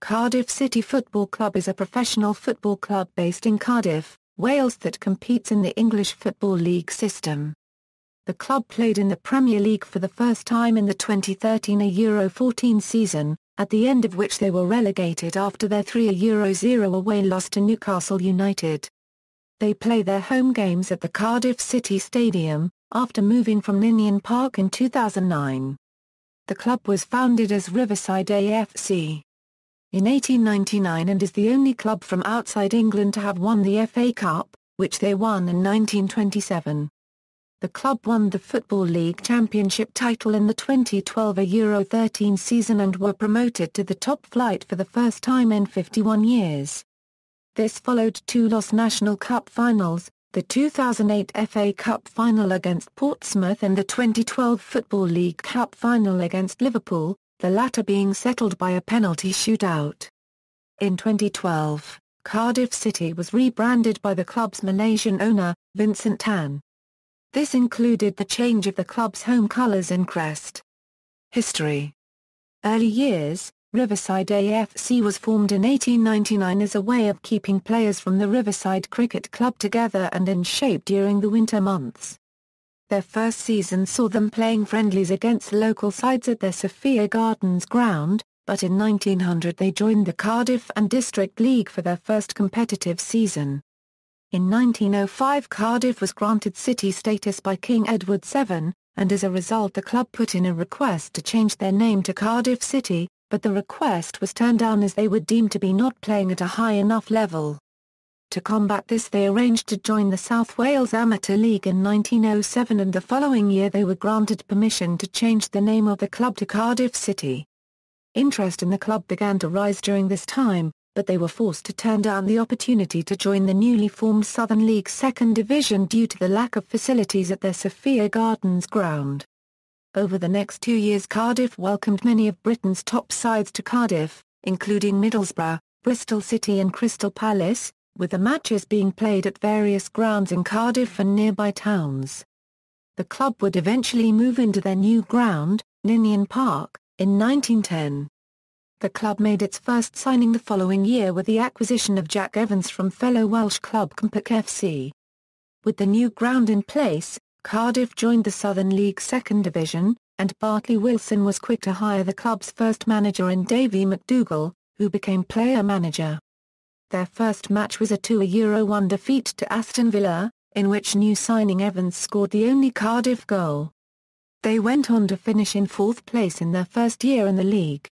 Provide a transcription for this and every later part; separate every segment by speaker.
Speaker 1: Cardiff City Football Club is a professional football club based in Cardiff, Wales that competes in the English Football League system. The club played in the Premier League for the first time in the 2013 Euro 14 season, at the end of which they were relegated after their 3-0 away loss to Newcastle United. They play their home games at the Cardiff City Stadium, after moving from Ninian Park in 2009. The club was founded as Riverside A.F.C. in 1899 and is the only club from outside England to have won the FA Cup, which they won in 1927. The club won the Football League Championship title in the 2012 Euro 13 season and were promoted to the top flight for the first time in 51 years. This followed two lost National Cup finals, the 2008 FA Cup final against Portsmouth and the 2012 Football League Cup final against Liverpool, the latter being settled by a penalty shootout. In 2012, Cardiff City was rebranded by the club's Malaysian owner, Vincent Tan. This included the change of the club's home colours and crest. History. Early years. Riverside A.F.C. was formed in 1899 as a way of keeping players from the Riverside Cricket Club together and in shape during the winter months. Their first season saw them playing friendlies against local sides at their Sophia Gardens ground, but in 1900 they joined the Cardiff and District League for their first competitive season. In 1905 Cardiff was granted city status by King Edward VII, and as a result the club put in a request to change their name to Cardiff City, but the request was turned down as they were deemed to be not playing at a high enough level. To combat this they arranged to join the South Wales Amateur League in 1907 and the following year they were granted permission to change the name of the club to Cardiff City. Interest in the club began to rise during this time, but they were forced to turn down the opportunity to join the newly formed Southern League Second Division due to the lack of facilities at their Sophia Gardens ground. Over the next 2 years Cardiff welcomed many of Britain's top sides to Cardiff, including Middlesbrough, Bristol City and Crystal Palace, with the matches being played at various grounds in Cardiff and nearby towns. The club would eventually move into their new ground, Ninian Park, in 1910. The club made its first signing the following year with the acquisition of Jack Evans from fellow Welsh club Clwb F.C. With the new ground in place, Cardiff joined the Southern League Second Division, and Bartley Wilson was quick to hire the club's first manager in Davy McDougall, who became player-manager. Their first match was a 2-1 defeat to Aston Villa, in which new signing Evans scored the only Cardiff goal. They went on to finish in fourth place in their first year in the league.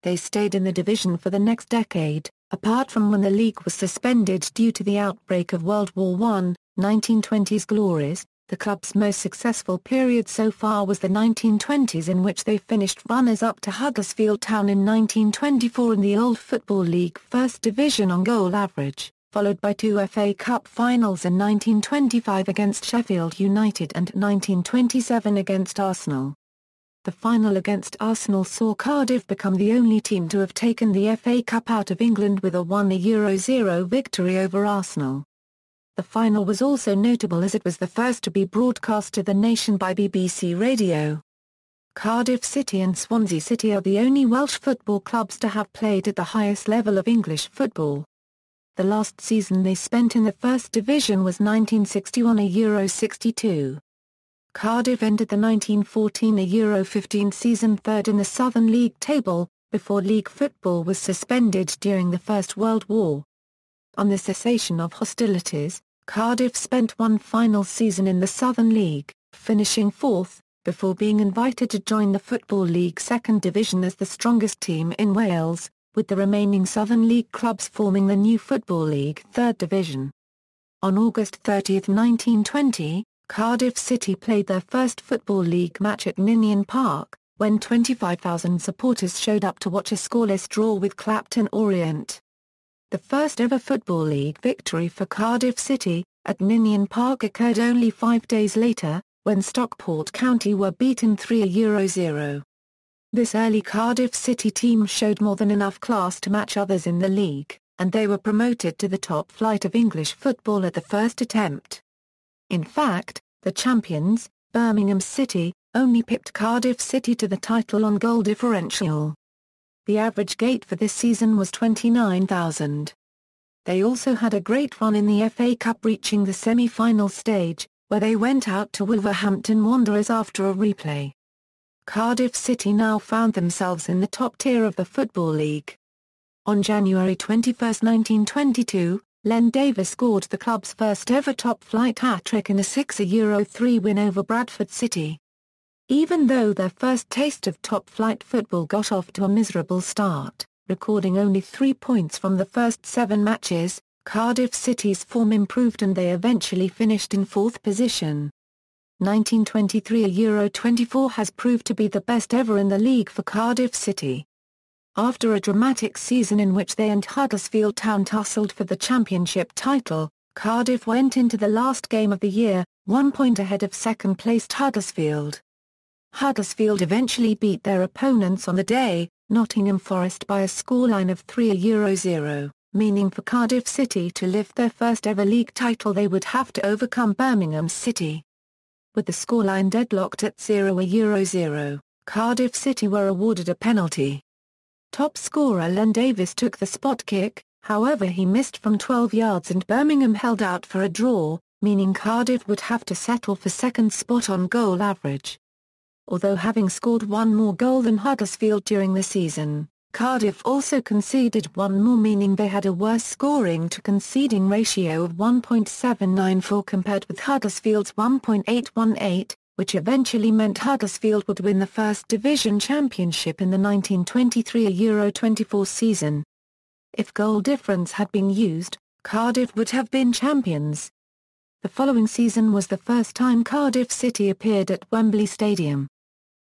Speaker 1: They stayed in the division for the next decade, apart from when the league was suspended due to the outbreak of World War I, 1920s glories. The club's most successful period so far was the 1920s in which they finished runners-up to Huddersfield Town in 1924 in the Old Football League First Division on goal average, followed by 2 FA Cup finals in 1925 against Sheffield United and 1927 against Arsenal. The final against Arsenal saw Cardiff become the only team to have taken the FA Cup out of England with a 1-0 victory over Arsenal. The final was also notable as it was the first to be broadcast to the nation by BBC Radio. Cardiff City and Swansea City are the only Welsh football clubs to have played at the highest level of English football. The last season they spent in the First Division was 1961 Euro 62. Cardiff entered the 1914 Euro 15 season third in the Southern League table, before league football was suspended during the First World War. On the cessation of hostilities, Cardiff spent one final season in the Southern League, finishing fourth, before being invited to join the Football League Second Division as the strongest team in Wales, with the remaining Southern League clubs forming the new Football League Third Division. On August 30, 1920, Cardiff City played their first Football League match at Ninian Park, when 25,000 supporters showed up to watch a scoreless draw with Clapton Orient. The first ever Football League victory for Cardiff City, at Ninian Park occurred only 5 days later, when Stockport County were beaten 3-0. This early Cardiff City team showed more than enough class to match others in the league, and they were promoted to the top flight of English football at the first attempt. In fact, the champions, Birmingham City, only pipped Cardiff City to the title on goal differential. The average gate for this season was 29,000. They also had a great run in the FA Cup, reaching the semi-final stage, where they went out to Wolverhampton Wanderers after a replay. Cardiff City now found themselves in the top tier of the Football League. On January 21, 1922, Len Davies scored the club's first ever top-flight hat-trick in a 6-3 win over Bradford City. Even though their first taste of top-flight football got off to a miserable start, recording only 3 points from the first 7 matches, Cardiff City's form improved and they eventually finished in 4th position. 1923 Euro 24 has proved to be the best ever in the league for Cardiff City. After a dramatic season in which they and Huddersfield Town tussled for the championship title, Cardiff went into the last game of the year, 1 point ahead of second-placed Huddersfield. Huddersfield eventually beat their opponents on the day, Nottingham Forest, by a scoreline of 3-0, meaning for Cardiff City to lift their first ever league title they would have to overcome Birmingham City. With the scoreline deadlocked at 0-0, Cardiff City were awarded a penalty. Top scorer Len Davies took the spot kick, however he missed from 12 yards and Birmingham held out for a draw, meaning Cardiff would have to settle for second spot on goal average. Although having scored 1 more goal than Huddersfield during the season, Cardiff also conceded 1 more, meaning they had a worse scoring to conceding ratio of 1.794 compared with Huddersfield's 1.818, which eventually meant Huddersfield would win the First Division Championship in the 1923 Euro 24 season. If goal difference had been used, Cardiff would have been champions. The following season was the first time Cardiff City appeared at Wembley Stadium.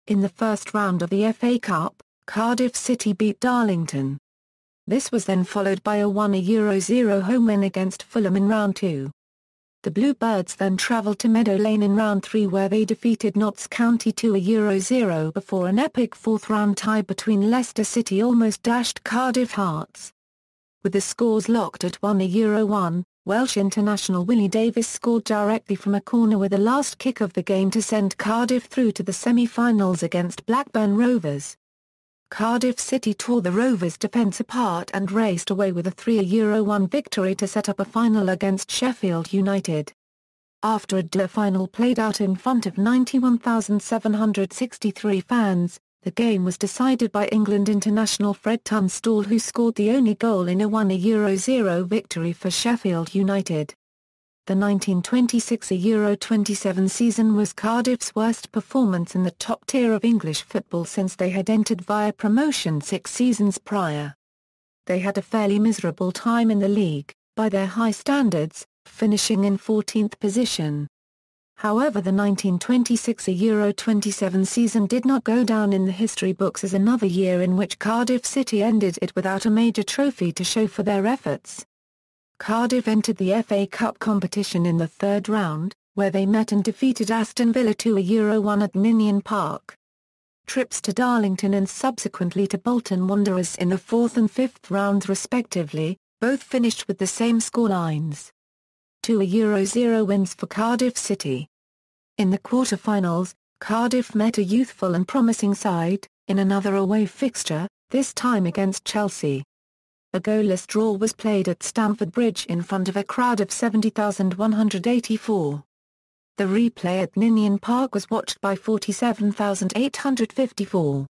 Speaker 1: In the first round of the FA Cup, Cardiff City beat Darlington. This was then followed by a 1-0 home win against Fulham in round 2. The Bluebirds then travelled to Meadow Lane in round 3 where they defeated Notts County 2-0 before an epic 4th-round tie between Leicester City almost dashed Cardiff Hearts. With the scores locked at 1-1, Welsh international Willie Davies scored directly from a corner with the last kick of the game to send Cardiff through to the semi-finals against Blackburn Rovers. Cardiff City tore the Rovers' defence apart and raced away with a 3-1 victory to set up a final against Sheffield United. After a draw final played out in front of 91,763 fans, the game was decided by England international Fred Tunstall, who scored the only goal in a 1-0 victory for Sheffield United. The 1926 Euro 27 season was Cardiff's worst performance in the top tier of English football since they had entered via promotion 6 seasons prior. They had a fairly miserable time in the league, by their high standards, finishing in 14th position. However, the 1926 Euro 27 season did not go down in the history books as another year in which Cardiff City ended it without a major trophy to show for their efforts. Cardiff entered the FA Cup competition in the 3rd round, where they met and defeated Aston Villa 2-1 at Ninian Park. Trips to Darlington and subsequently to Bolton Wanderers in the 4th and 5th rounds respectively, both finished with the same scorelines. 2-0 wins for Cardiff City. In the quarter-finals, Cardiff met a youthful and promising side, in another away fixture, this time against Chelsea. A goalless draw was played at Stamford Bridge in front of a crowd of 70,184. The replay at Ninian Park was watched by 47,854.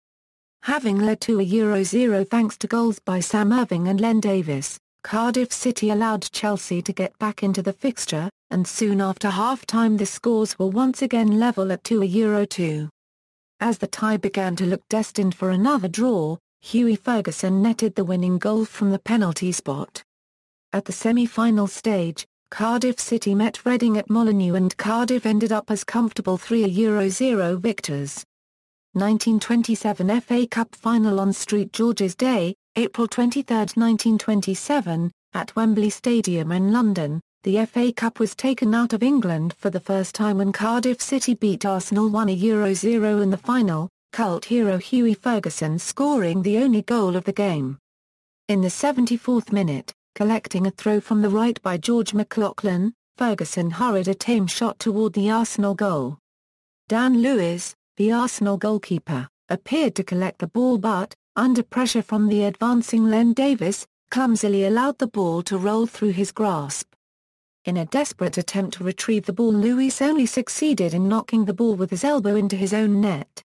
Speaker 1: Having led 2-0 thanks to goals by Sam Irving and Len Davies, Cardiff City allowed Chelsea to get back into the fixture, and soon after half-time the scores were once again level at 2-2. As the tie began to look destined for another draw, Hughie Ferguson netted the winning goal from the penalty spot. At the semi-final stage, Cardiff City met Reading at Molineux and Cardiff ended up as comfortable 3-0 victors. 1927 FA Cup final on St George's Day, April 23, 1927, at Wembley Stadium in London. The FA Cup was taken out of England for the first time when Cardiff City beat Arsenal 1-0 in the final, cult hero Hughie Ferguson scoring the only goal of the game. In the 74th minute, collecting a throw from the right by George McLaughlin, Ferguson hurried a tame shot toward the Arsenal goal. Dan Lewis, the Arsenal goalkeeper, appeared to collect the ball but, under pressure from the advancing Len Davis, clumsily allowed the ball to roll through his grasp. In a desperate attempt to retrieve the ball, Lewis only succeeded in knocking the ball with his elbow into his own net.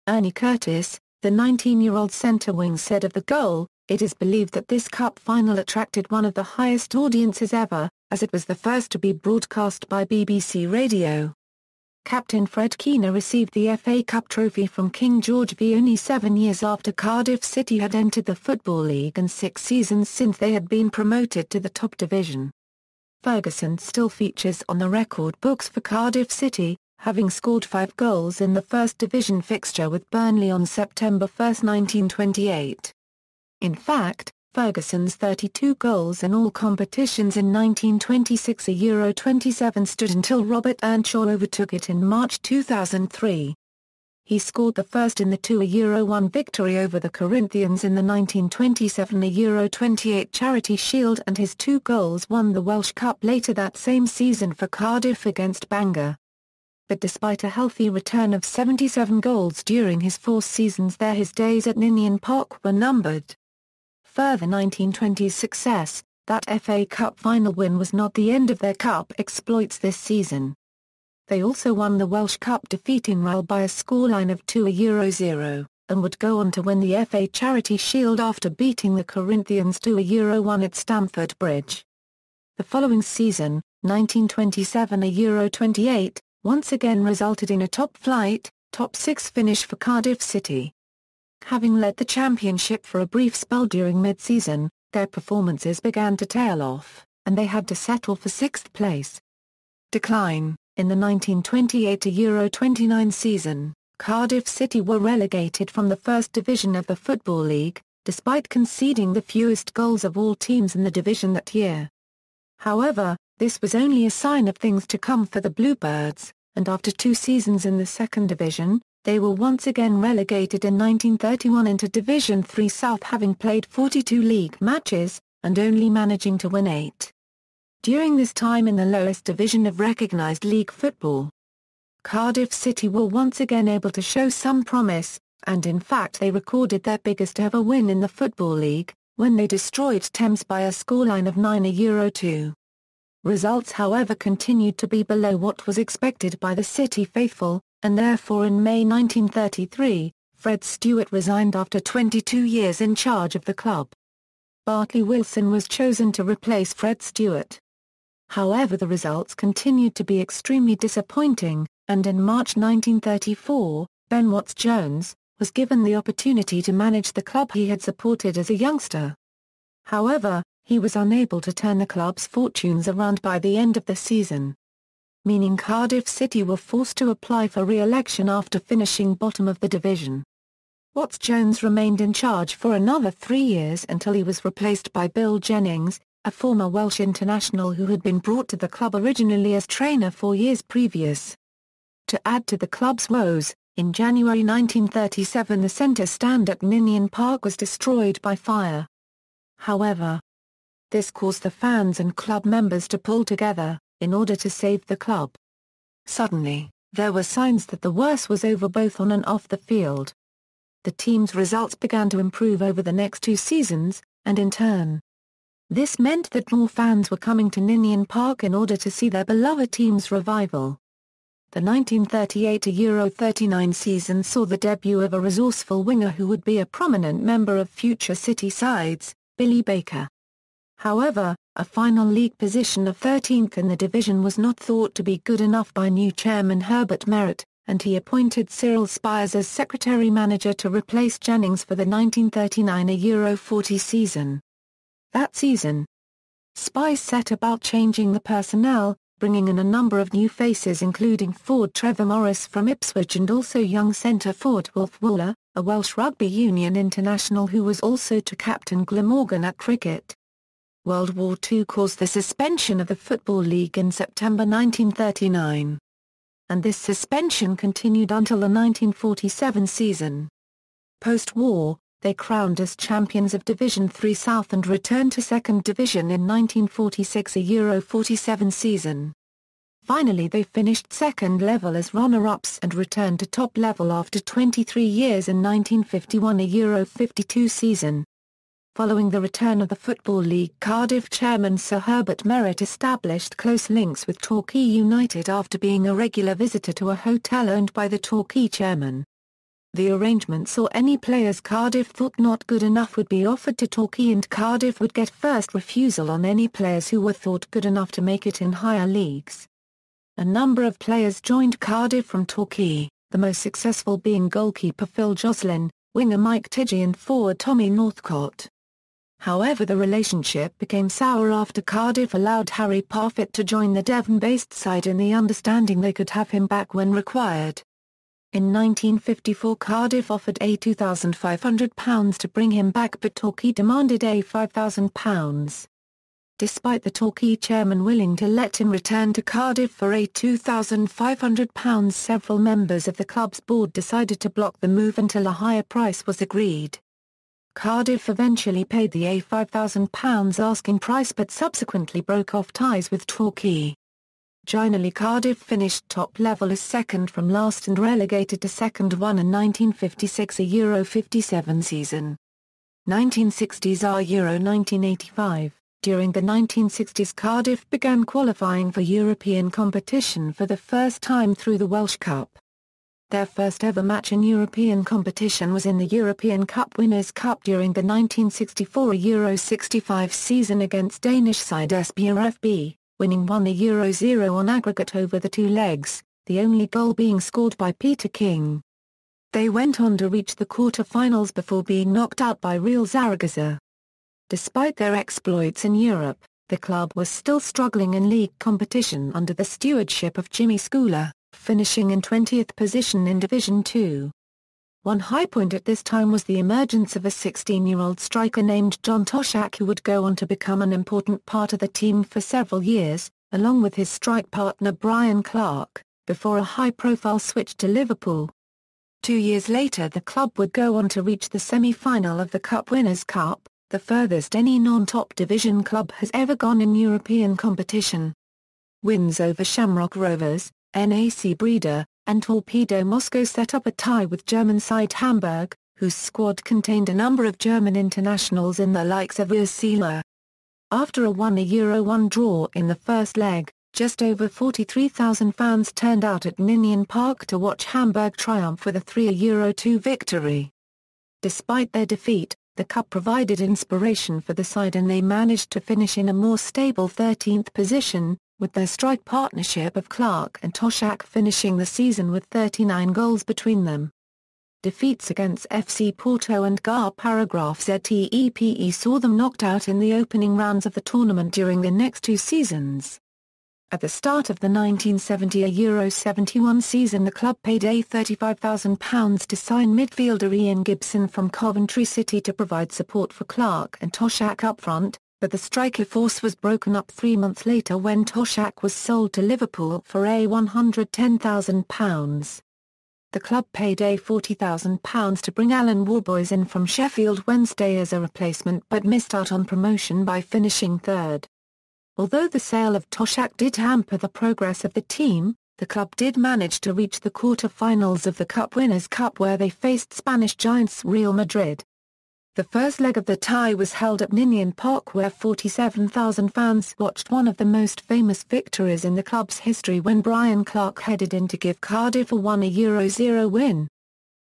Speaker 1: Ernie Curtis, the 19-year-old centre-wing, said of the goal, "It is believed that this cup final attracted one of the highest audiences ever, as it was the first to be broadcast by BBC Radio." Captain Fred Keener received the FA Cup trophy from King George only 7 years after Cardiff City had entered the Football League and 6 seasons since they had been promoted to the top division. Ferguson still features on the record books for Cardiff City, having scored 5 goals in the First Division fixture with Burnley on September 1, 1928. In fact, Ferguson's 32 goals in all competitions in 1926 Euro 27 stood until Robert Earnshaw overtook it in March 2003. He scored the first in the 2 Euro 1 victory over the Corinthians in the 1927 Euro 28 Charity Shield, and his 2 goals won the Welsh Cup later that same season for Cardiff against Bangor. But despite a healthy return of 77 goals during his 4 seasons there, his days at Ninian Park were numbered. Further 1920s success, that FA Cup final win was not the end of their cup exploits this season. They also won the Welsh Cup, defeating Hull by a scoreline of 2-0, and would go on to win the FA Charity Shield after beating the Corinthians 2-1 at Stamford Bridge. The following season, 1927 Euro 28, once again resulted in a top-flight, top 6 finish for Cardiff City. Having led the championship for a brief spell during mid-season, their performances began to tail off, and they had to settle for 6th place. Decline. In the 1928 Euro 29 season, Cardiff City were relegated from the First Division of the Football League, despite conceding the fewest goals of all teams in the division that year. However, this was only a sign of things to come for the Bluebirds, and after 2 seasons in the Second Division, they were once again relegated in 1931 into Division 3 South, having played 42 league matches, and only managing to win 8. During this time in the lowest division of recognised league football, Cardiff City were once again able to show some promise, and in fact they recorded their biggest ever win in the Football League, when they destroyed Thames by a scoreline of 9-2. Results however continued to be below what was expected by the City faithful, and therefore in May 1933, Fred Stewart resigned after 22 years in charge of the club. Bartley Wilson was chosen to replace Fred Stewart. However, the results continued to be extremely disappointing, and in March 1934, Ben Watts-Jones was given the opportunity to manage the club he had supported as a youngster. However, he was unable to turn the club's fortunes around by the end of the season, meaning Cardiff City were forced to apply for re-election after finishing bottom of the division. Watts-Jones remained in charge for another 3 years until he was replaced by Bill Jennings, a former Welsh international who had been brought to the club originally as trainer 4 years previous. To add to the club's woes, in January 1937 the centre stand at Ninian Park was destroyed by fire. However, this caused the fans and club members to pull together, in order to save the club. Suddenly, there were signs that the worst was over both on and off the field. The team's results began to improve over the next 2 seasons, and in turn, this meant that more fans were coming to Ninian Park in order to see their beloved team's revival. The 1938 Euro 39 season saw the debut of a resourceful winger who would be a prominent member of future City sides, Billy Baker. However, a final league position of 13th in the division was not thought to be good enough by new chairman Herbert Merritt, and he appointed Cyril Spires as secretary-manager to replace Jennings for the 1939 Euro 40 season. That season, Spires set about changing the personnel, bringing in a number of new faces including forward Trevor Morris from Ipswich and also young centre forward Wolf Waller, a Welsh rugby union international who was also to captain Glamorgan at cricket. World War II caused the suspension of the Football League in September 1939. And this suspension continued until the 1947 season. Post-war, they crowned as champions of Division 3 South and returned to Second Division in 1946 Euro 47 season. Finally they finished second level as runner-ups and returned to top level after 23 years in 1951 Euro 52 season. Following the return of the Football League, Cardiff chairman Sir Herbert Merritt established close links with Torquay United after being a regular visitor to a hotel owned by the Torquay chairman. The arrangement saw any players Cardiff thought not good enough would be offered to Torquay, and Cardiff would get first refusal on any players who were thought good enough to make it in higher leagues. A number of players joined Cardiff from Torquay, the most successful being goalkeeper Phil Joslin, winger Mike Tiggy and forward Tommy Northcott. However, the relationship became sour after Cardiff allowed Harry Parfitt to join the Devon-based side in the understanding they could have him back when required. In 1954 Cardiff offered £2,500 to bring him back, but Torquay demanded £5,000. Despite the Torquay chairman willing to let him return to Cardiff for £2,500, several members of the club's board decided to block the move until a higher price was agreed. Cardiff eventually paid the £5,000 asking price but subsequently broke off ties with Torquay. Finally Cardiff finished top level as second from last and relegated to Second One in 1956 Euro 57 season. 1960s Euro 1985. During the 1960s Cardiff began qualifying for European competition for the first time through the Welsh Cup. Their first ever match in European competition was in the European Cup Winners' Cup during the 1964 Euro 65 season against Danish side F.B, winning 1-0 on aggregate over the two legs, the only goal being scored by Peter King. They went on to reach the quarter-finals before being knocked out by Real Zaragoza. Despite their exploits in Europe, the club was still struggling in league competition under the stewardship of Jimmy Schooler, finishing in 20th position in Division 2. One high point at this time was the emergence of a 16-year-old striker named John Toshak, who would go on to become an important part of the team for several years, along with his strike partner Brian Clark, before a high-profile switch to Liverpool. 2 years later the club would go on to reach the semi-final of the Cup Winners' Cup, the furthest any non-top division club has ever gone in European competition. Wins over Shamrock Rovers, NAC Breda, and Torpedo Moscow set up a tie with German side Hamburg, whose squad contained a number of German internationals in the likes of Urs Seeler. After a 1-1 draw in the first leg, just over 43,000 fans turned out at Ninian Park to watch Hamburg triumph with a 3-2 victory. Despite their defeat, the cup provided inspiration for the side and they managed to finish in a more stable 13th position, with their strike partnership of Clark and Toshak finishing the season with 39 goals between them. Defeats against FC Porto and GAR Paragraph ZTEPE saw them knocked out in the opening rounds of the tournament during the next two seasons. At the start of the 1970 Euro 71 season the club paid £35,000 to sign midfielder Ian Gibson from Coventry City to provide support for Clark and Toshak up front, but the striker force was broken up 3 months later when Toshak was sold to Liverpool for £110,000. The club paid £40,000 to bring Alan Warboys in from Sheffield Wednesday as a replacement but missed out on promotion by finishing third. Although the sale of Toshak did hamper the progress of the team, the club did manage to reach the quarter-finals of the Cup Winners' Cup where they faced Spanish giants Real Madrid. The first leg of the tie was held at Ninian Park where 47,000 fans watched one of the most famous victories in the club's history when Brian Clark headed in to give Cardiff a 1-0 win.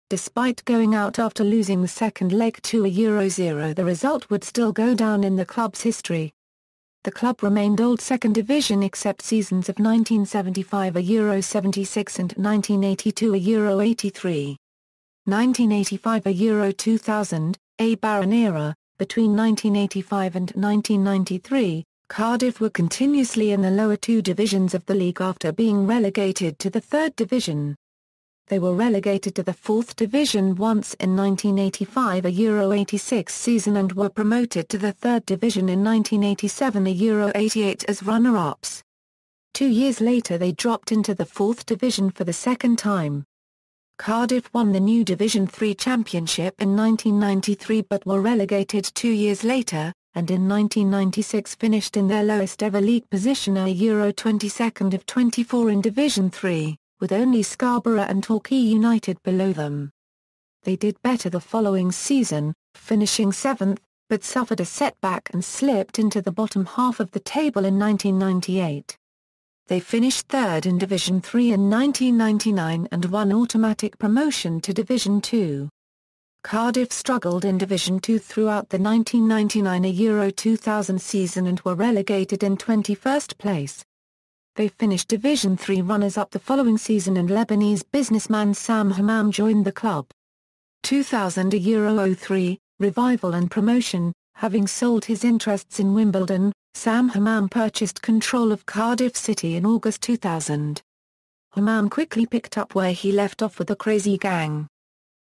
Speaker 1: Despite going out after losing the second leg 2-0, the result would still go down in the club's history. The club remained Old Second Division except seasons of 1975 Euro 76 and 1982 Euro 83. 1985 Euro 2000, a barren era. Between 1985 and 1993, Cardiff were continuously in the lower two divisions of the league after being relegated to the third division. They were relegated to the fourth division once in 1985 Euro 86 season and were promoted to the third division in 1987 Euro 88 as runner-ups. 2 years later they dropped into the fourth division for the second time. Cardiff won the new Division 3 championship in 1993 but were relegated 2 years later, and in 1996 finished in their lowest ever league position, a €22nd of 24 in Division 3, with only Scarborough and Torquay United below them. They did better the following season, finishing 7th, but suffered a setback and slipped into the bottom half of the table in 1998. They finished 3rd in Division 3 in 1999 and won automatic promotion to Division 2. Cardiff struggled in Division 2 throughout the 1999 Euro 2000 season and were relegated in 21st place. They finished Division 3 runners-up the following season and Lebanese businessman Sam Hammam joined the club. 2000 Euro 03, revival and promotion. Having sold his interests in Wimbledon, Sam Hammam purchased control of Cardiff City in August 2000. Hammam quickly picked up where he left off with the Crazy Gang.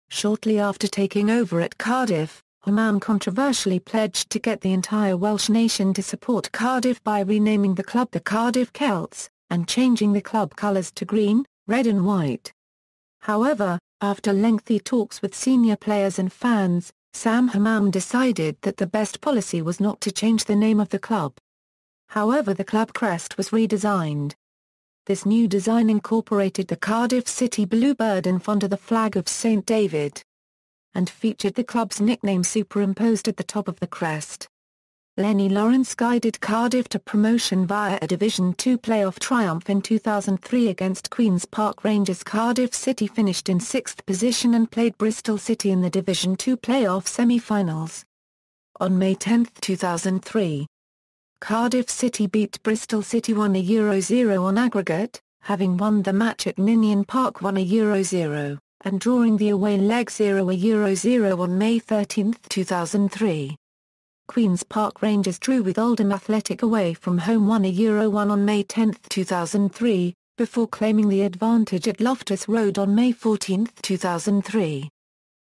Speaker 1: Shortly after taking over at Cardiff, Hammam controversially pledged to get the entire Welsh nation to support Cardiff by renaming the club the Cardiff Celts, and changing the club colours to green, red and white. However, after lengthy talks with senior players and fans, Sam Hammam decided that the best policy was not to change the name of the club. However, the club crest was redesigned. This new design incorporated the Cardiff City bluebird in front of the flag of St David, and featured the club's nickname superimposed at the top of the crest. Lenny Lawrence guided Cardiff to promotion via a Division 2 playoff triumph in 2003 against Queen's Park Rangers. Cardiff City finished in 6th position and played Bristol City in the Division 2 playoff semi-finals. On May 10, 2003, Cardiff City beat Bristol City 1-0 on aggregate, having won the match at Ninian Park 1-0, and drawing the away leg 0-0 on May 13, 2003. Queen's Park Rangers drew with Oldham Athletic away from home 1-1 on May 10, 2003, before claiming the advantage at Loftus Road on May 14, 2003.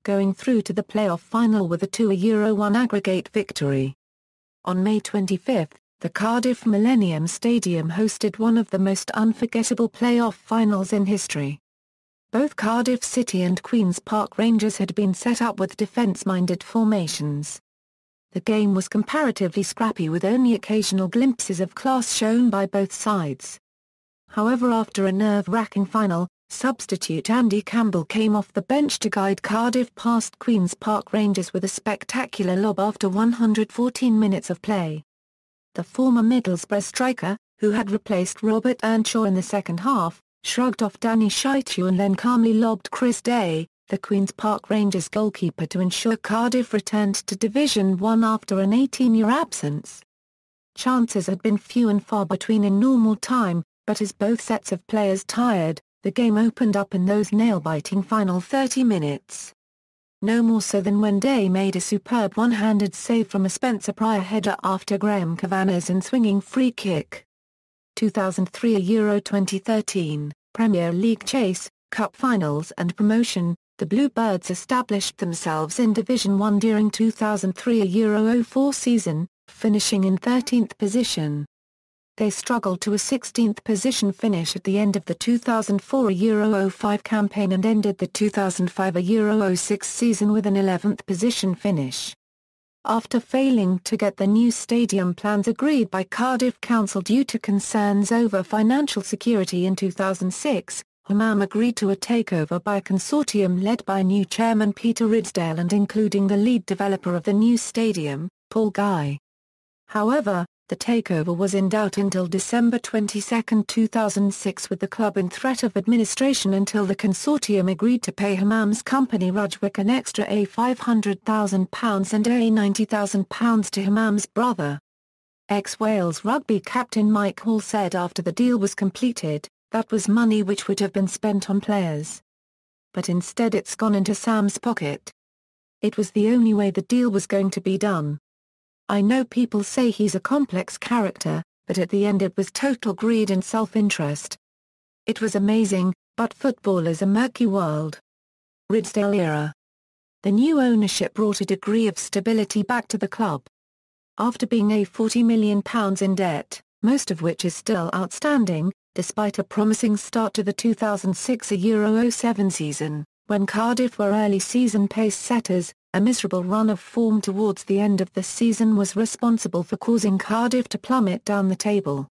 Speaker 1: Going through to the playoff final with a 2-1 aggregate victory. On May 25, the Cardiff Millennium Stadium hosted one of the most unforgettable playoff finals in history. Both Cardiff City and Queen's Park Rangers had been set up with defence-minded formations. The game was comparatively scrappy with only occasional glimpses of class shown by both sides. However, after a nerve-wracking final, substitute Andy Campbell came off the bench to guide Cardiff past Queen's Park Rangers with a spectacular lob after 114 minutes of play. The former Middlesbrough striker, who had replaced Robert Earnshaw in the second half, shrugged off Danny Shaitu and then calmly lobbed Chris Day, the Queen's Park Rangers goalkeeper, to ensure Cardiff returned to Division 1 after an 18-year absence. Chances had been few and far between in normal time, but as both sets of players tired, the game opened up in those nail-biting final 30 minutes. No more so than when Day made a superb one-handed save from a Spencer Pryor header after Graham Kavanagh's swinging free kick. 2003 Euro 2013, Premier League chase, Cup finals and promotion. The Bluebirds established themselves in Division 1 during 2003 Euro 04 season, finishing in 13th position. They struggled to a 16th position finish at the end of the 2004 Euro 05 campaign and ended the 2005 Euro 06 season with an 11th position finish. After failing to get the new stadium plans agreed by Cardiff Council due to concerns over financial security in 2006, Hammam agreed to a takeover by a consortium led by new chairman Peter Ridsdale and including the lead developer of the new stadium, Paul Guy. However, the takeover was in doubt until December 22, 2006, with the club in threat of administration until the consortium agreed to pay Hammam's company Rudgwick an extra £500,000 and £90,000 to Hammam's brother. Ex-Wales rugby captain Mike Hall said after the deal was completed, "That was money which would have been spent on players. But instead it's gone into Sam's pocket. It was the only way the deal was going to be done. I know people say he's a complex character, but at the end it was total greed and self-interest. It was amazing, but football is a murky world." Ridsdale era. The new ownership brought a degree of stability back to the club. After being £40 million in debt, most of which is still outstanding, despite a promising start to the 2006 Euro 07 season, when Cardiff were early season pace setters, A miserable run of form towards the end of the season was responsible for causing Cardiff to plummet down the table,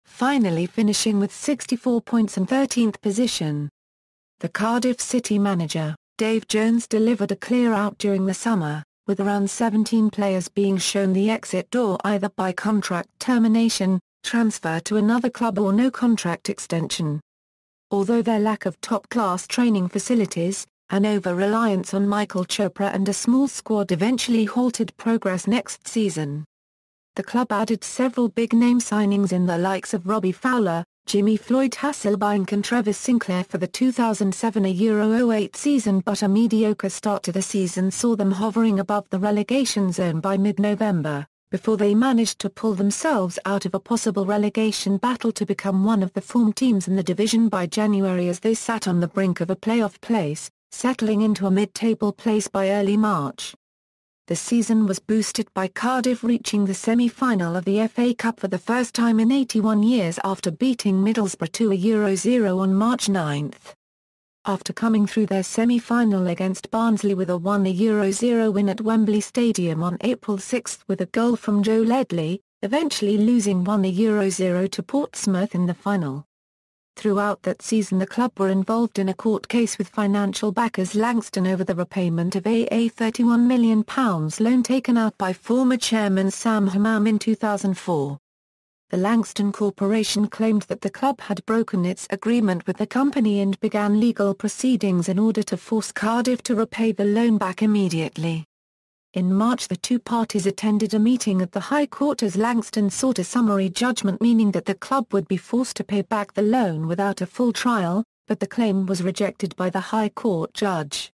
Speaker 1: finally finishing with 64 points and 13th position. The Cardiff City manager, Dave Jones, delivered a clear-out during the summer, with around 17 players being shown the exit door either by contract termination, transfer to another club or no contract extension. Although their lack of top-class training facilities, an over-reliance on Michael Chopra and a small squad eventually halted progress next season. The club added several big-name signings in the likes of Robbie Fowler, Jimmy Floyd Hasselbank and Travis Sinclair for the 2007-08 season, but a mediocre start to the season saw them hovering above the relegation zone by mid-November, before they managed to pull themselves out of a possible relegation battle to become one of the form teams in the division by January as they sat on the brink of a playoff place, settling into a mid-table place by early March. The season was boosted by Cardiff reaching the semi-final of the FA Cup for the first time in 81 years after beating Middlesbrough to a 0-0 on March 9. After coming through their semi-final against Barnsley with a 1-0 win at Wembley Stadium on April 6 with a goal from Joe Ledley, eventually losing 1-0 to Portsmouth in the final. Throughout that season the club were involved in a court case with financial backers Langston over the repayment of a £31 million loan taken out by former chairman Sam Hammam in 2004. The Langston Corporation claimed that the club had broken its agreement with the company and began legal proceedings in order to force Cardiff to repay the loan back immediately. In March the two parties attended a meeting at the High Court as Langston sought a summary judgment meaning that the club would be forced to pay back the loan without a full trial, but the claim was rejected by the High Court judge.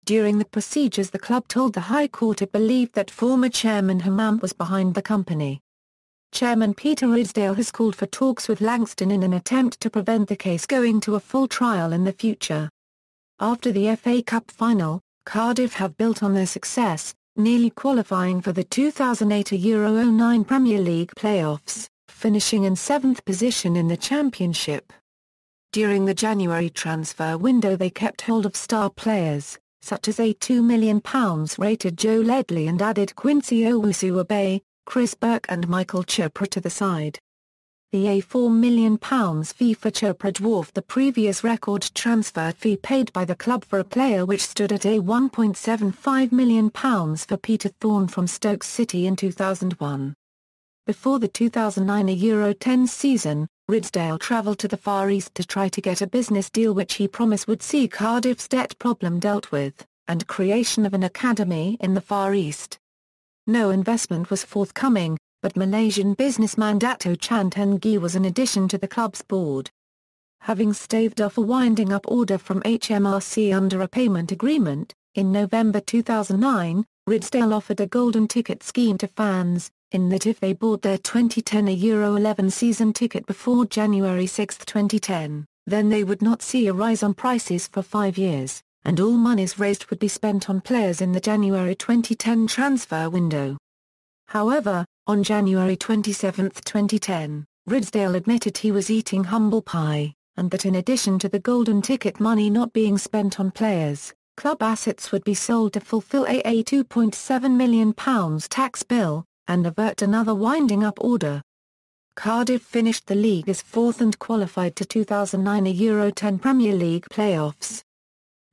Speaker 1: During the procedures the club told the High Court it believed that former chairman Hammam was behind the company. Chairman Peter Ridsdale has called for talks with Langston in an attempt to prevent the case going to a full trial in the future. After the FA Cup final, Cardiff have built on their success, nearly qualifying for the 2008-09 Premier League playoffs, finishing in 7th position in the Championship. During the January transfer window they kept hold of star players, such as a £2 million rated Joe Ledley and added Quincy Owusu-Abe, Chris Burke and Michael Chopra to the side. The £4 million fee for Chopra dwarfed the previous record transfer fee paid by the club for a player which stood at a £1.75 million for Peter Thorne from Stoke City in 2001. Before the 2009 Euro-10 season, Ridsdale travelled to the Far East to try to get a business deal which he promised would see Cardiff's debt problem dealt with, and creation of an academy in the Far East. No investment was forthcoming, but Malaysian businessman Dato' Chan Tenggi was an addition to the club's board. Having staved off a winding-up order from HMRC under a payment agreement, in November 2009, Ridsdale offered a golden ticket scheme to fans, in that if they bought their 2010 Euro-11 season ticket before January 6, 2010, then they would not see a rise on prices for 5 years, and all monies raised would be spent on players in the January 2010 transfer window. However, on January 27, 2010, Ridsdale admitted he was eating humble pie, and that in addition to the golden ticket money not being spent on players, club assets would be sold to fulfill a £2.7 million tax bill, and avert another winding-up order. Cardiff finished the league as fourth and qualified to 2009 Euro-10 Premier League playoffs.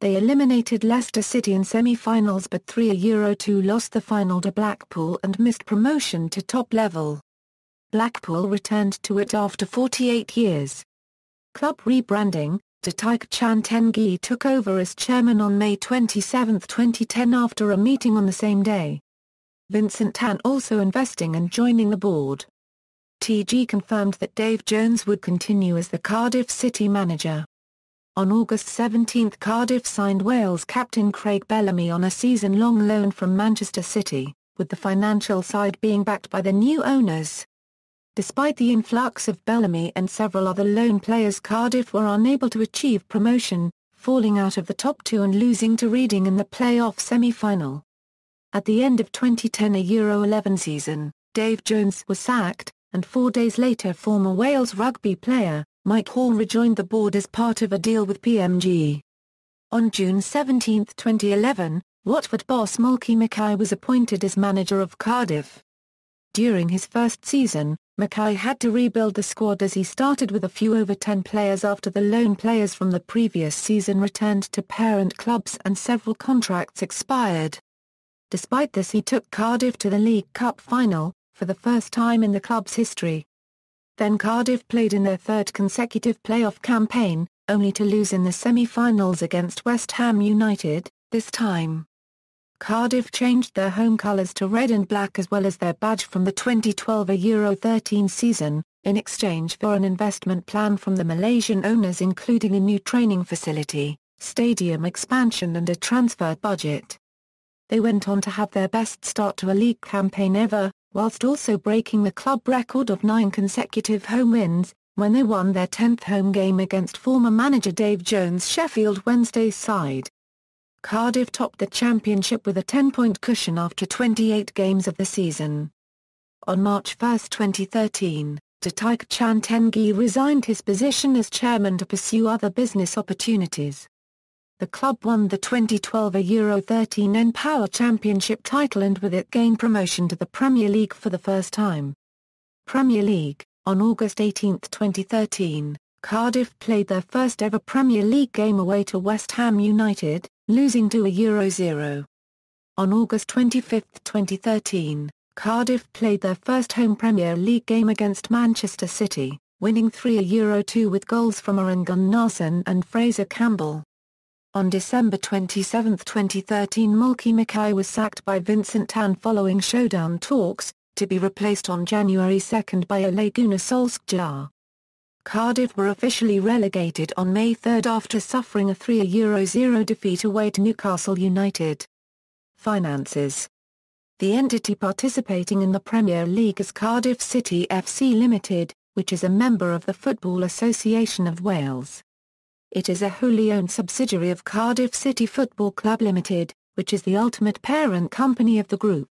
Speaker 1: They eliminated Leicester City in semi-finals but 3 Euro-2 lost the final to Blackpool and missed promotion to top level. Blackpool returned to it after 48 years. Club rebranding, Dato' Chan Tenggi took over as chairman on May 27, 2010 after a meeting on the same day. Vincent Tan also investing and joining the board. TG confirmed that Dave Jones would continue as the Cardiff City manager. On August 17 Cardiff signed Wales captain Craig Bellamy on a season-long loan from Manchester City, with the financial side being backed by the new owners. Despite the influx of Bellamy and several other loan players, Cardiff were unable to achieve promotion, falling out of the top two and losing to Reading in the playoff semi-final. At the end of 2010 Euro-11 season, Dave Jones was sacked, and 4 days later former Wales rugby player, Mike Hall rejoined the board as part of a deal with PMG. On June 17, 2011, Watford boss Mulky Mackay was appointed as manager of Cardiff. During his first season, Mackay had to rebuild the squad as he started with a few over 10 players after the loan players from the previous season returned to parent clubs and several contracts expired. Despite this, he took Cardiff to the League Cup final, for the first time in the club's history. Then Cardiff played in their third consecutive playoff campaign, only to lose in the semi-finals against West Ham United, this time. Cardiff changed their home colours to red and black as well as their badge from the 2012 Euro 13 season, in exchange for an investment plan from the Malaysian owners including a new training facility, stadium expansion and a transfer budget. They went on to have their best start to a league campaign ever, whilst also breaking the club record of 9 consecutive home wins, when they won their 10th home game against former manager Dave Jones' Sheffield Wednesday's side. Cardiff topped the championship with a 10-point cushion after 28 games of the season. On March 1, 2013, Datuk Chan Tengi resigned his position as chairman to pursue other business opportunities. The club won the 2012 Euro 13 N-Power Championship title and with it gained promotion to the Premier League for the first time. Premier League. On August 18, 2013, Cardiff played their first ever Premier League game away to West Ham United, losing to a 0-0. On August 25, 2013, Cardiff played their first home Premier League game against Manchester City, winning 3-2 with goals from Aaron Gunnarsson and Fraser Campbell. On December 27, 2013, Mulky Mackay was sacked by Vincent Tan following showdown talks, to be replaced on January 2 by Ole Gunnar Solskjaer. Cardiff were officially relegated on May 3 after suffering a 3-0 defeat away to Newcastle United. Finances. The entity participating in the Premier League is Cardiff City F.C. Limited, which is a member of the Football Association of Wales. It is a wholly owned subsidiary of Cardiff City Football Club Limited, which is the ultimate parent company of the group.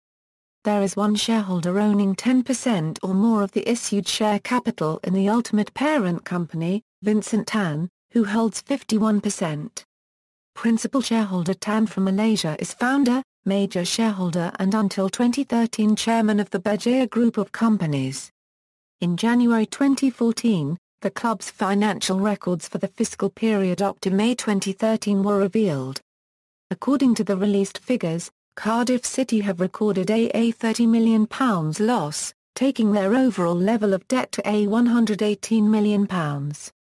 Speaker 1: There is one shareholder owning 10% or more of the issued share capital in the ultimate parent company, Vincent Tan, who holds 51%. Principal shareholder Tan from Malaysia is founder, major shareholder and until 2013 chairman of the Berjaya Group of companies. In January 2014, the club's financial records for the fiscal period up to May 2013 were revealed. According to the released figures, Cardiff City have recorded a £30 million loss, taking their overall level of debt to £118 million,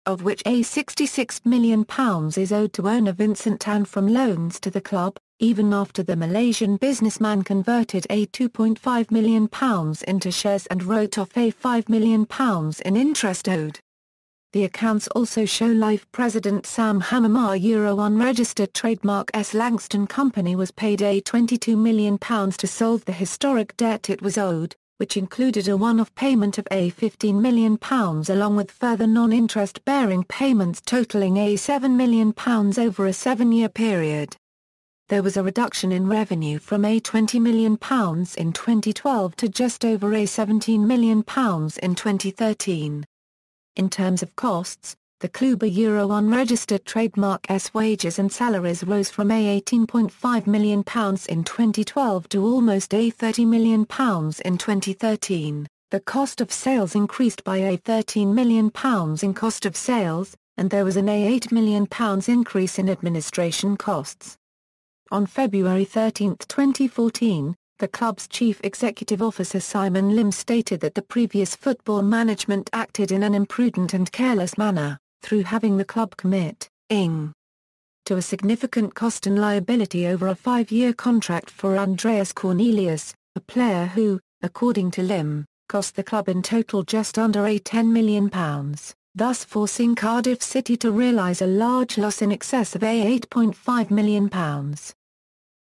Speaker 1: of which £66 million is owed to owner Vincent Tan from loans to the club, even after the Malaysian businessman converted £2.5 million into shares and wrote off £5 million in interest owed. The accounts also show Life President Sam Hamamar unregistered trademark S. Langston Company was paid £22 million to solve the historic debt it was owed, which included a one-off payment of £15 million along with further non-interest-bearing payments totaling £7 million over a 7-year period. There was a reduction in revenue from £20 million in 2012 to just over £17 million in 2013. In terms of costs, the Clwb unregistered trademark S wages and salaries rose from £18.5 million in 2012 to almost £30 million in 2013. The cost of sales increased by £13 million in cost of sales, and there was an £8 million increase in administration costs. On February 13, 2014, the club's chief executive officer Simon Lim stated that the previous football management acted in an imprudent and careless manner, through having the club commit to a significant cost and liability over a 5-year contract for Andreas Cornelius, a player who, according to Lim, cost the club in total just under £10 million, thus forcing Cardiff City to realise a large loss in excess of £8.5 million.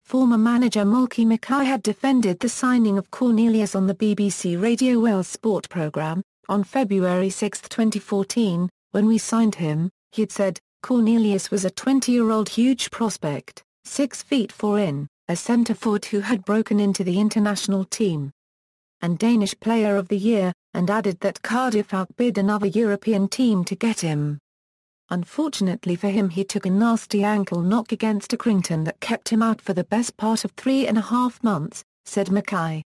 Speaker 1: Former manager Mulky Mackay had defended the signing of Cornelius on the BBC Radio Wales sport programme. On February 6, 2014, when we signed him, he had said, Cornelius was a 20-year-old huge prospect, 6 feet 4 in, a centre-forward who had broken into the international team and Danish Player of the Year, and added that Cardiff outbid another European team to get him. Unfortunately for him, he took a nasty ankle knock against Accrington that kept him out for the best part of 3.5 months, said Mackay.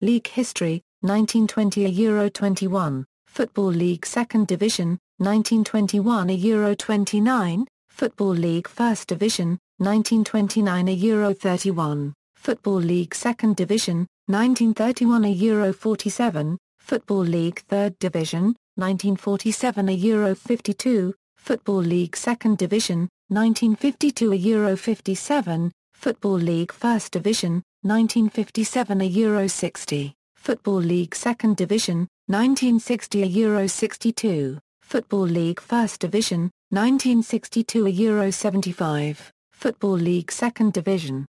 Speaker 1: League history: 1920 a Euro 21, Football League 2nd Division, 1921 a Euro 29, Football League 1st Division, 1929 a Euro 31, Football League 2nd Division, 1931 a Euro 47, Football League 3rd Division, 1947 a Euro 52, Football League 2nd Division, 1952 a Euro 57, Football League 1st Division, 1957 a Euro 60, Football League 2nd Division, 1960 a Euro 62, Football League 1st Division, 1962 a Euro 75, Football League 2nd Division,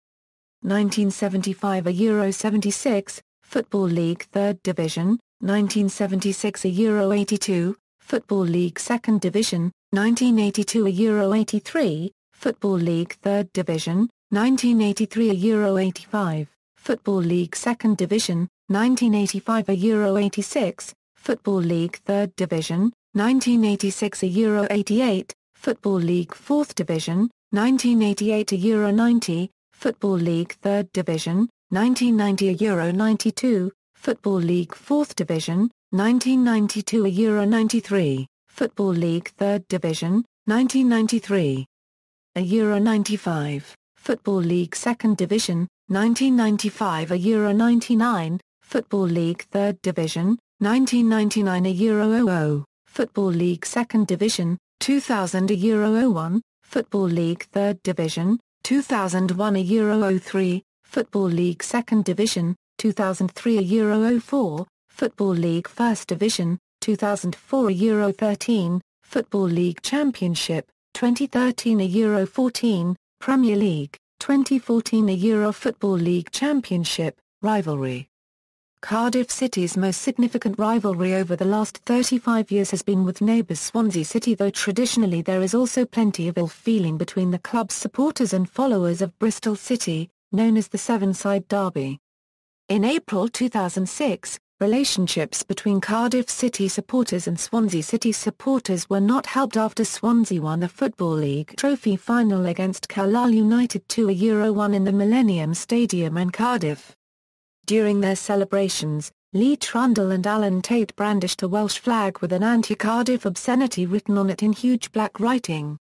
Speaker 1: 1975 a Euro 76, Football League 3rd Division, 1976 a Euro 82, Football League 2nd Division, 1982 a Euro 83, Football League 3rd Division, 1983 a Euro 85, Football League 2nd Division, 1985 a Euro 86, Football League 3rd Division, 1986 a Euro 88, Football League 4th Division, 1988 a Euro 90, Football League 3rd Division, 1990 a Euro 92, Football League 4th Division, 1992 a Euro 93, Football League 3rd Division, 1993 a Euro 95, Football League 2nd Division, 1995 a Euro 99, Football League 3rd Division, 1999 a Euro 00, Football League 2nd Division, 2000 a Euro 01, Football League 3rd Division, 2001 a Euro 03, Football League 2nd Division, 2003 a Euro 04, Football League 1st Division, 2004 a Euro 13, Football League Championship, 2013 a Euro 14, Premier League, 2014 a Euro Football League Championship, rivalry. Cardiff City's most significant rivalry over the last 35 years has been with neighbours Swansea City, though traditionally there is also plenty of ill feeling between the club's supporters and followers of Bristol City, known as the Seven-Side Derby. In April 2006, relationships between Cardiff City supporters and Swansea City supporters were not helped after Swansea won the Football League Trophy final against Carlisle United 2-1 in the Millennium Stadium in Cardiff. During their celebrations, Lee Trundle and Alan Tate brandished a Welsh flag with an anti-Cardiff obscenity written on it in huge black writing.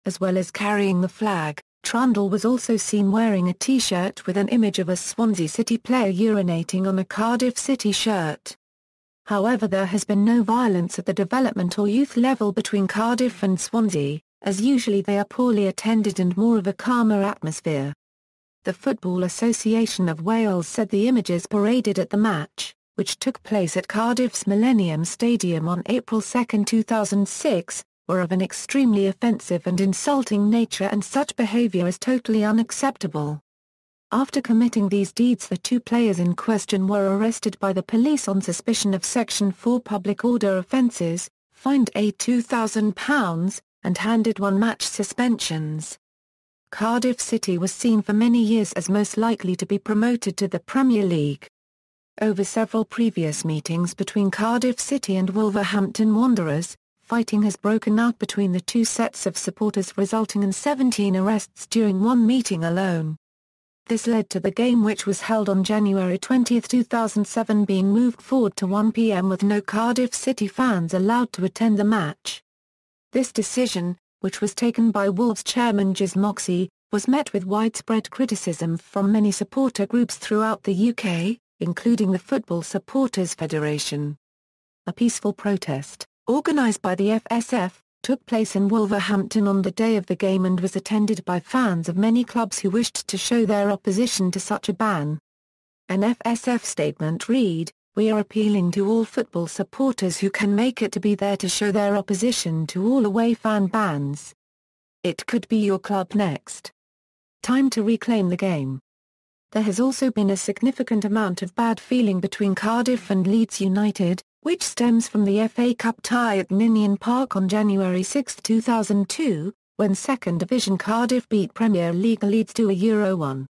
Speaker 1: As well as carrying the flag, Trundle was also seen wearing a T-shirt with an image of a Swansea City player urinating on a Cardiff City shirt. However, there has been no violence at the development or youth level between Cardiff and Swansea, as usually they are poorly attended and more of a calmer atmosphere. The Football Association of Wales said the images paraded at the match, which took place at Cardiff's Millennium Stadium on April 2, 2006, were of an extremely offensive and insulting nature, and such behaviour is totally unacceptable. After committing these deeds, the two players in question were arrested by the police on suspicion of Section 4 public order offences, fined £2,000, and handed 1 match suspensions. Cardiff City was seen for many years as most likely to be promoted to the Premier League. Over several previous meetings between Cardiff City and Wolverhampton Wanderers, fighting has broken out between the two sets of supporters, resulting in 17 arrests during one meeting alone. This led to the game, which was held on January 20, 2007, being moved forward to 1 p.m. with no Cardiff City fans allowed to attend the match. This decision, which was taken by Wolves chairman Jez Moxey, was met with widespread criticism from many supporter groups throughout the UK, including the Football Supporters Federation. A peaceful protest, organised by the FSF, took place in Wolverhampton on the day of the game and was attended by fans of many clubs who wished to show their opposition to such a ban. An FSF statement read, "We are appealing to all football supporters who can make it to be there to show their opposition to all away fan bans. It could be your club next. Time to reclaim the game." There has also been a significant amount of bad feeling between Cardiff and Leeds United, which stems from the FA Cup tie at Ninian Park on January 6, 2002, when Second Division Cardiff beat Premier League Leeds 2-1.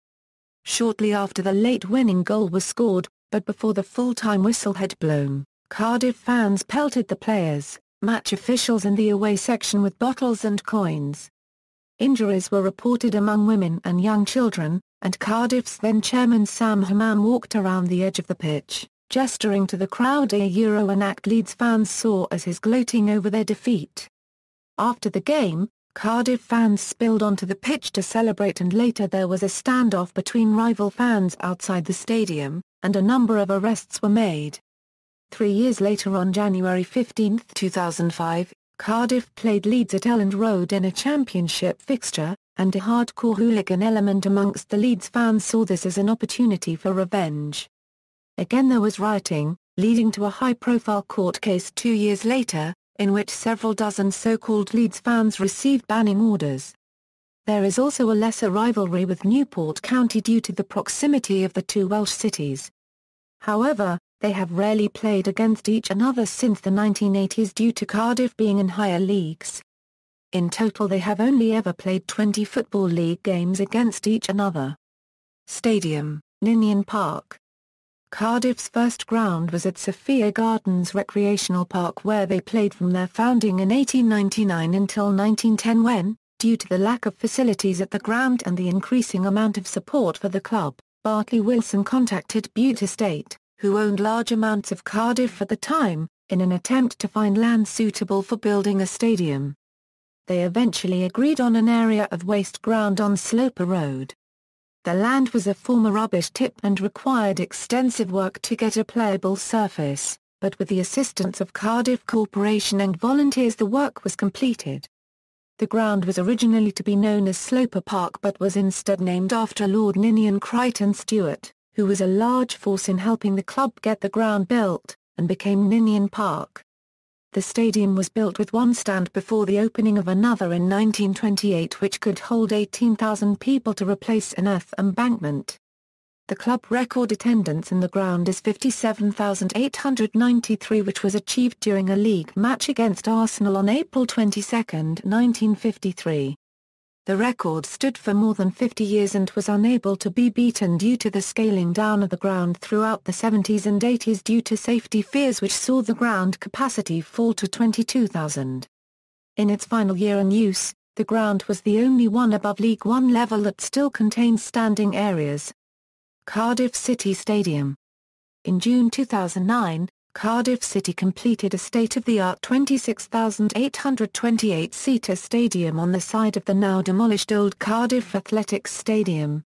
Speaker 1: Shortly after the late winning goal was scored, but before the full-time whistle had blown, Cardiff fans pelted the players, match officials in the away section with bottles and coins. Injuries were reported among women and young children, and Cardiff's then chairman Sam Hammam walked around the edge of the pitch, gesturing to the crowd, an act Leeds fans saw as his gloating over their defeat. After the game, Cardiff fans spilled onto the pitch to celebrate, and later there was a standoff between rival fans outside the stadium, and a number of arrests were made. 3 years later, on January 15, 2005, Cardiff played Leeds at Elland Road in a championship fixture, and a hardcore hooligan element amongst the Leeds fans saw this as an opportunity for revenge. Again there was rioting, leading to a high-profile court case 2 years later, in which several dozen so-called Leeds fans received banning orders. There is also a lesser rivalry with Newport County due to the proximity of the two Welsh cities. However, they have rarely played against each another since the 1980s due to Cardiff being in higher leagues. In total they have only ever played 20 Football League games against each another. Stadium, Ninian Park. Cardiff's first ground was at Sophia Gardens Recreational Park, where they played from their founding in 1899 until 1910 when, due to the lack of facilities at the ground and the increasing amount of support for the club, Bartley Wilson contacted Bute Estate, who owned large amounts of Cardiff at the time, in an attempt to find land suitable for building a stadium. They eventually agreed on an area of waste ground on Sloper Road. The land was a former rubbish tip and required extensive work to get a playable surface, but with the assistance of Cardiff Corporation and volunteers the work was completed. The ground was originally to be known as Sloper Park but was instead named after Lord Ninian Crichton Stewart, who was a large force in helping the club get the ground built, and became Ninian Park. The stadium was built with one stand before the opening of another in 1928 which could hold 18,000 people to replace an earth embankment. The club record attendance in the ground is 57,893, which was achieved during a league match against Arsenal on April 22, 1953. The record stood for more than 50 years and was unable to be beaten due to the scaling down of the ground throughout the 70s and 80s due to safety fears which saw the ground capacity fall to 22,000. In its final year in use, the ground was the only one above League One level that still contains standing areas. Cardiff City Stadium. In June 2009, Cardiff City completed a state-of-the-art 26,828-seater stadium on the site of the now demolished old Cardiff Athletics Stadium.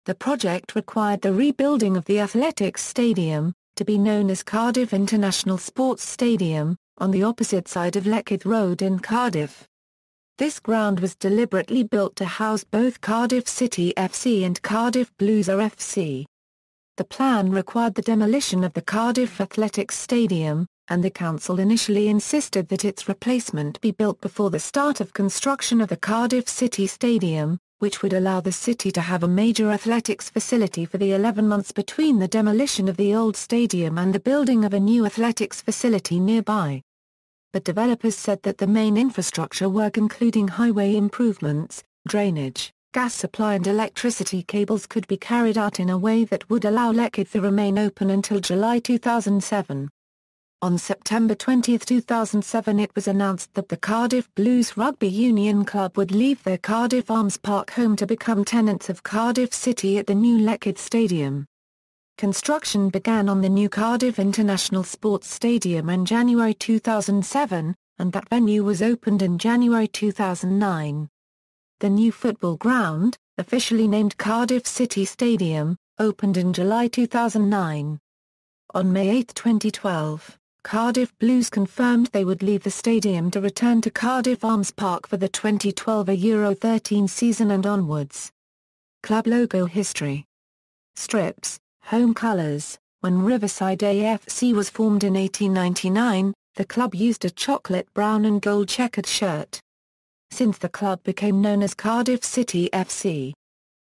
Speaker 1: The project required the rebuilding of the Athletics Stadium, to be known as Cardiff International Sports Stadium, on the opposite side of Leckydd Road in Cardiff. This ground was deliberately built to house both Cardiff City F.C. and Cardiff Blues A.F.C. The plan required the demolition of the Cardiff Athletics Stadium, and the council initially insisted that its replacement be built before the start of construction of the Cardiff City Stadium, which would allow the city to have a major athletics facility for the 11 months between the demolition of the old stadium and the building of a new athletics facility nearby. But developers said that the main infrastructure work, including highway improvements, drainage, gas supply and electricity cables, could be carried out in a way that would allow Leckydd to remain open until July 2007. On September 20, 2007 it was announced that the Cardiff Blues Rugby Union Club would leave their Cardiff Arms Park home to become tenants of Cardiff City at the new Leckydd Stadium. Construction began on the new Cardiff International Sports Stadium in January 2007, and that venue was opened in January 2009. The new football ground, officially named Cardiff City Stadium, opened in July 2009. On May 8, 2012, Cardiff Blues confirmed they would leave the stadium to return to Cardiff Arms Park for the 2012 Euro 13 season and onwards. Club logo history. Strips, home colours. When Riverside A.F.C. was formed in 1899, the club used a chocolate brown and gold checkered shirt. Since the club became known as Cardiff City F.C.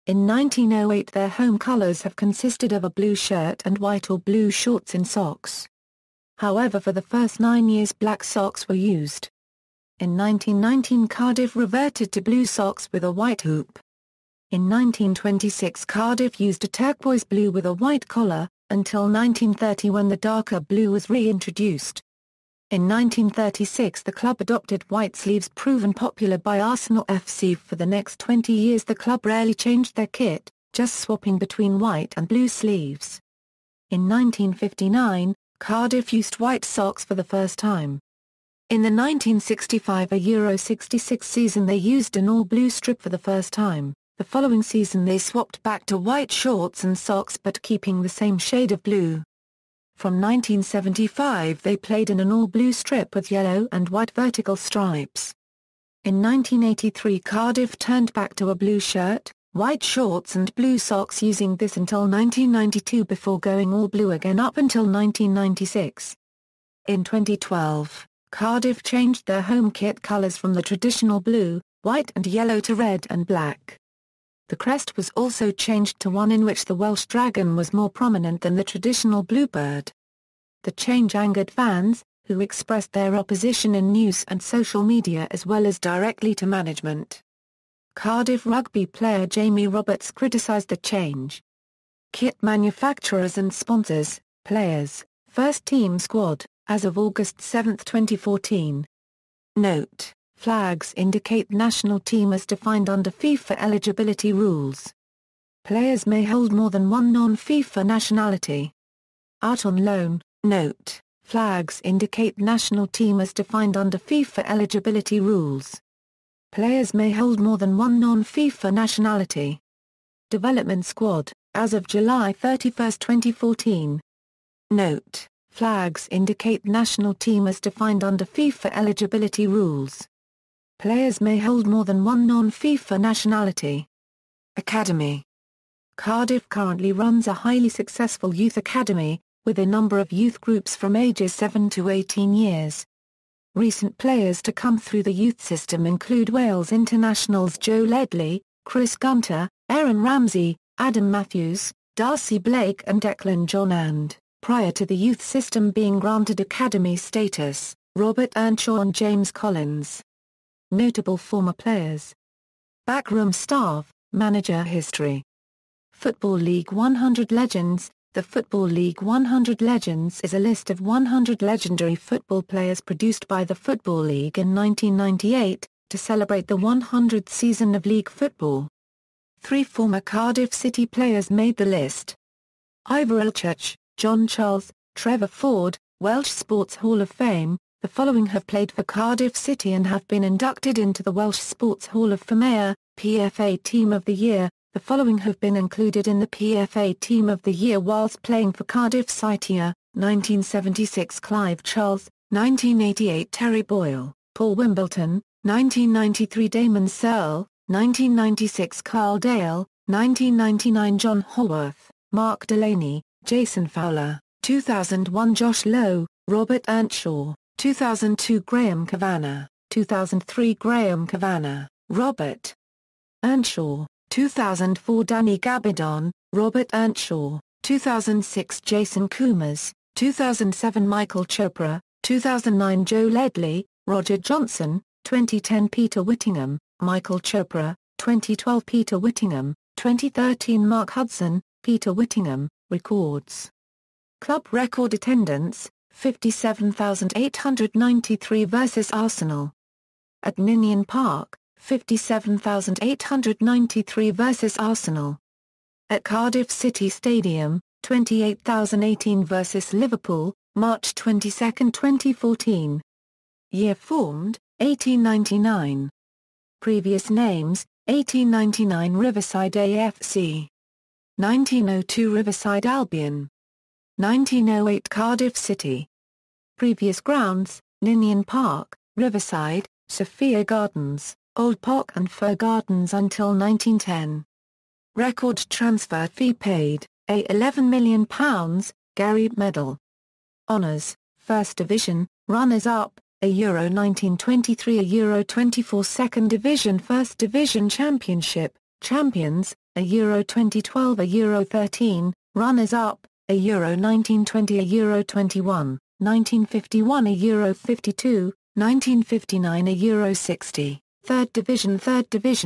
Speaker 1: in 1908, their home colours have consisted of a blue shirt and white or blue shorts and socks. However, for the first 9 years black socks were used. In 1919 Cardiff reverted to blue socks with a white hoop. In 1926 Cardiff used a turquoise blue with a white collar, until 1930 when the darker blue was reintroduced. In 1936 the club adopted white sleeves, proven popular by Arsenal FC. For the next 20 years the club rarely changed their kit, just swapping between white and blue sleeves. In 1959, Cardiff used white socks for the first time. In the 1965 Euro 66 season they used an all-blue strip for the first time. The following season they swapped back to white shorts and socks but keeping the same shade of blue. From 1975 they played in an all-blue strip with yellow and white vertical stripes. In 1983 Cardiff turned back to a blue shirt, white shorts and blue socks, using this until 1992 before going all blue again up until 1996. In 2012, Cardiff changed their home kit colours from the traditional blue, white and yellow to red and black. The crest was also changed to one in which the Welsh dragon was more prominent than the traditional bluebird. The change angered fans, who expressed their opposition in news and social media as well as directly to management. Cardiff rugby player Jamie Roberts criticised the change. Kit manufacturers and sponsors, players, first team squad, as of August 7, 2014. Note: flags indicate national team as defined under FIFA eligibility rules. Players may hold more than one non-FIFA nationality. Out on loan. Note: flags indicate national team as defined under FIFA eligibility rules. Players may hold more than one non-FIFA nationality. Development squad, as of July 31, 2014. Note: flags indicate national team as defined under FIFA eligibility rules. Players may hold more than one non-FIFA nationality. Academy. Cardiff currently runs a highly successful youth academy, with a number of youth groups from ages 7 to 18 years. Recent players to come through the youth system include Wales internationals Joe Ledley, Chris Gunter, Aaron Ramsey, Adam Matthews, Darcy Blake and Declan John, and, prior to the youth system being granted academy status, Robert Earnshaw and James Collins. Notable former players. Backroom staff, manager history. Football League 100 Legends. The Football League 100 Legends is a list of 100 legendary football players produced by the Football League in 1998, to celebrate the 100th season of league football. 3 former Cardiff City players made the list. Ivor Elchurch, John Charles, Trevor Ford, Welsh Sports Hall of Fame. The following have played for Cardiff City and have been inducted into the Welsh Sports Hall of Fame, PFA Team of the Year. The following have been included in the PFA Team of the Year whilst playing for Cardiff City: 1976 Clive Charles, 1988 Terry Boyle, Paul Wimbledon, 1993 Damon Searle, 1996 Carl Dale, 1999 John Haworth, Mark Delaney, Jason Fowler, 2001 Josh Lowe, Robert Earnshaw, 2002 Graham Kavanagh, 2003 Graham Kavanagh, Robert Earnshaw, 2004 Danny Gabidon, Robert Earnshaw, 2006 Jason Coombs, 2007 Michael Chopra, 2009 Joe Ledley, Roger Johnson, 2010 Peter Whittingham, Michael Chopra, 2012 Peter Whittingham, 2013 Mark Hudson, Peter Whittingham. Records. Club record attendance, 57,893 versus Arsenal. At Ninian Park, 57,893 versus Arsenal. At Cardiff City Stadium, 28,018 versus Liverpool, March 22, 2014. Year formed, 1899. Previous names, 1899 Riverside A.F.C. 1902 Riverside Albion. 1908 Cardiff City. Previous grounds, Ninian Park, Riverside, Sophia Gardens, Old Park and Fir Gardens until 1910. Record transfer fee paid, £11 million, Gary Medal. Honours, First Division, Runners-up, a Euro 1923, a Euro 24 Second Division, First Division Championship, Champions, a Euro 2012, a Euro 13, Runners-up, a Euro 1920, a Euro 21, 1951, a Euro 52, 1959, a Euro 60, Third Division,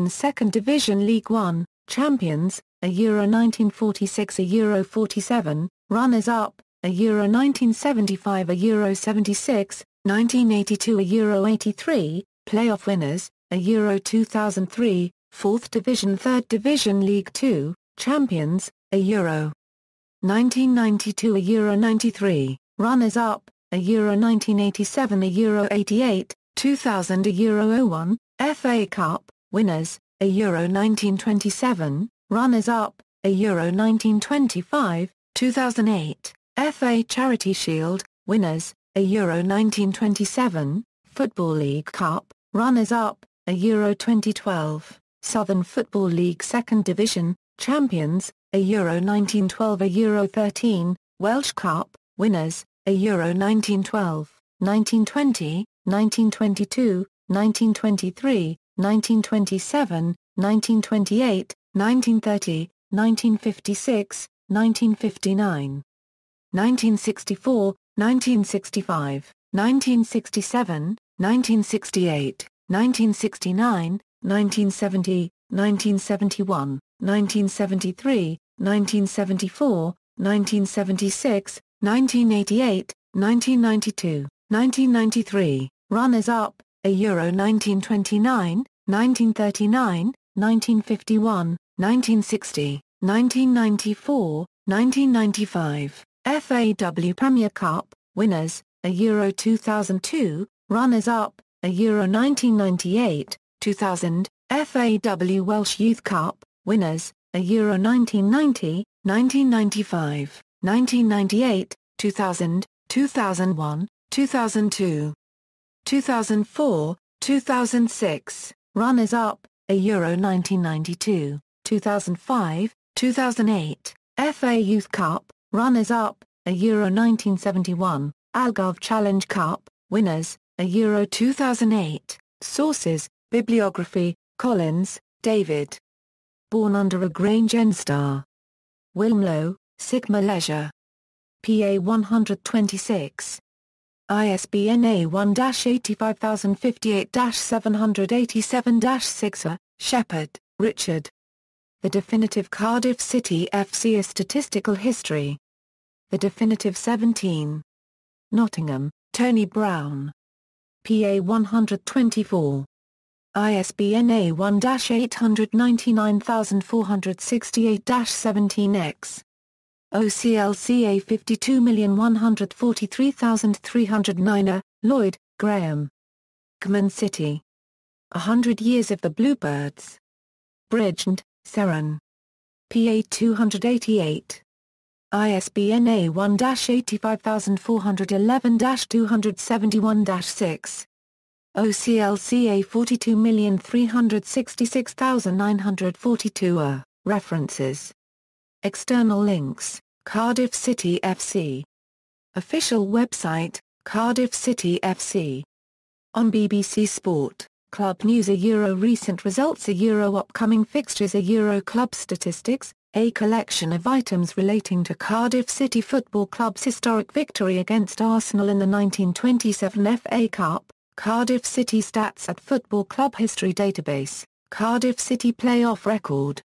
Speaker 1: Second Division, League One, Champions, a Euro 1946, a Euro 47, Runners-up, a Euro 1975, a Euro 76, 1982 a Euro 83, playoff winners, a Euro 2003, 4th Division 3rd Division League 2, champions, a Euro 1992 a Euro 93, runners-up, a Euro 1987 a Euro 88, 2000 a Euro 01, FA Cup, winners, a Euro 1927, runners-up, a Euro 1925, 2008, FA Charity Shield, winners, a Euro 1927, Football League Cup, runners-up, a Euro 2012, Southern Football League 2nd Division, champions, a Euro 1912 a Euro 13, Welsh Cup, winners, a Euro 1912, 1920, 1922, 1923, 1927, 1928, 1930, 1956, 1959. 1964, 1965, 1967, 1968, 1969, 1970, 1971, 1973, 1974, 1976, 1988, 1992, 1993, runners-up, a Euro 1929, 1939, 1951, 1960, 1994, 1995, FAW Premier Cup, winners, a Euro 2002, runners-up, a Euro 1998, 2000, FAW Welsh Youth Cup, winners, a Euro 1990, 1995, 1998, 2000, 2001, 2002, 2004, 2006, runners-up, a Euro 1992, 2005, 2008, FA Youth Cup, runners-up, a Euro 1971, Algarve Challenge Cup, winners, a Euro 2008, sources, bibliography, Collins, David. Born under a Grange N-star. Wilmlow, Sigma Leisure. PA 126. ISBN A1-85058-787-6. Shepherd, Richard. The Definitive Cardiff City F.C. A Statistical History. The Definitive 17. Nottingham, Tony Brown. PA 124. ISBN A1-899468-17X. OCLCA 52,143,309. Lloyd, Graham. Gman City. 100 Years of the Bluebirds. Bridgend, Seren. PA 288. ISBN A1-85411-271-6. OCLCA 42,366,942. References. External links, Cardiff City F.C. Official website, Cardiff City F.C. On BBC Sport, Club News. A Euro recent results. A Euro upcoming fixtures. A Euro club statistics, a collection of items relating to Cardiff City Football Club's historic victory against Arsenal in the 1927 FA Cup, Cardiff City stats at Football Club History Database, Cardiff City playoff record.